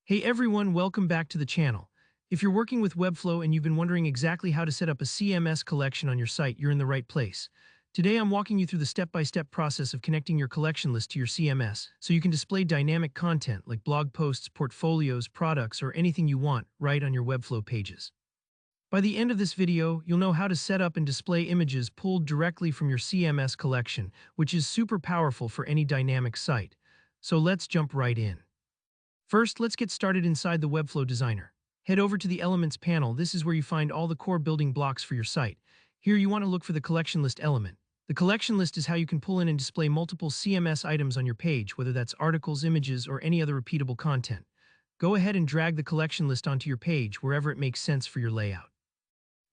Hey everyone, welcome back to the channel. If you're working with Webflow and you've been wondering exactly how to set up a CMS collection on your site, you're in the right place. Today I'm walking you through the step-by-step process of connecting your collection list to your CMS so you can display dynamic content like blog posts, portfolios, products, or anything you want right on your Webflow pages. By the end of this video, you'll know how to set up and display images pulled directly from your CMS collection, which is super powerful for any dynamic site. So let's jump right in. First, let's get started inside the Webflow Designer. Head over to the Elements panel. This is where you find all the core building blocks for your site. Here you want to look for the collection list element. The collection list is how you can pull in and display multiple CMS items on your page, whether that's articles, images, or any other repeatable content. Go ahead and drag the collection list onto your page wherever it makes sense for your layout.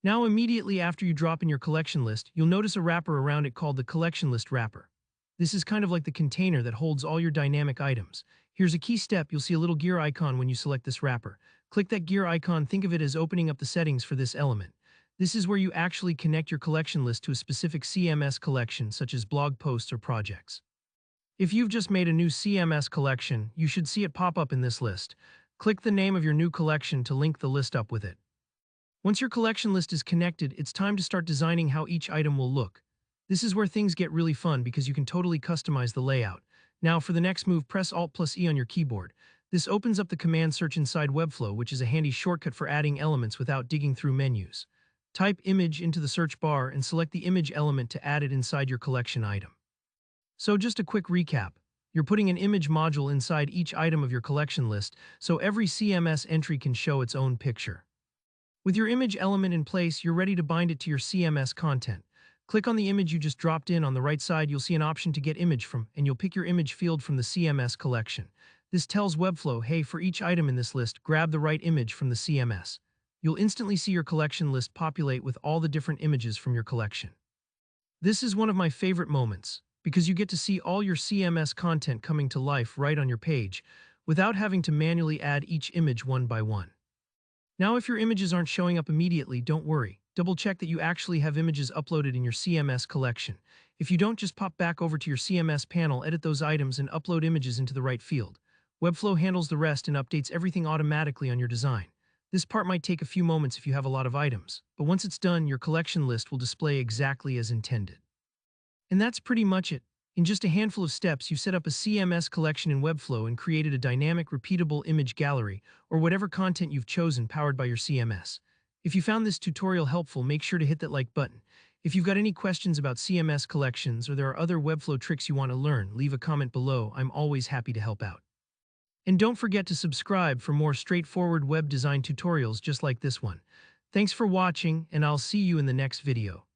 Now, immediately after you drop in your collection list, you'll notice a wrapper around it called the collection list wrapper. This is kind of like the container that holds all your dynamic items. Here's a key step. You'll see a little gear icon when you select this wrapper. Click that gear icon. Think of it as opening up the settings for this element. This is where you actually connect your collection list to a specific CMS collection, such as blog posts or projects. If you've just made a new CMS collection, you should see it pop up in this list. Click the name of your new collection to link the list up with it. Once your collection list is connected, it's time to start designing how each item will look. This is where things get really fun because you can totally customize the layout. Now, for the next move, press Alt+E on your keyboard. This opens up the command search inside Webflow, which is a handy shortcut for adding elements without digging through menus. Type image into the search bar and select the image element to add it inside your collection item. So just a quick recap. You're putting an image module inside each item of your collection list, so every CMS entry can show its own picture. With your image element in place, you're ready to bind it to your CMS content. Click on the image you just dropped in. On the right side, you'll see an option to get image from, and you'll pick your image field from the CMS collection. This tells Webflow, hey, for each item in this list, grab the right image from the CMS. You'll instantly see your collection list populate with all the different images from your collection. This is one of my favorite moments, because you get to see all your CMS content coming to life right on your page, without having to manually add each image one by one. Now, if your images aren't showing up immediately, don't worry. Double-check that you actually have images uploaded in your CMS collection. If you don't, just pop back over to your CMS panel, edit those items, and upload images into the right field. Webflow handles the rest and updates everything automatically on your design. This part might take a few moments if you have a lot of items, but once it's done, your collection list will display exactly as intended. And that's pretty much it. In just a handful of steps, you set up a CMS collection in Webflow and created a dynamic, repeatable image gallery, or whatever content you've chosen powered by your CMS. If you found this tutorial helpful, make sure to hit that like button. If you've got any questions about CMS collections or there are other Webflow tricks you want to learn, leave a comment below. I'm always happy to help out. And don't forget to subscribe for more straightforward web design tutorials just like this one. Thanks for watching, and I'll see you in the next video.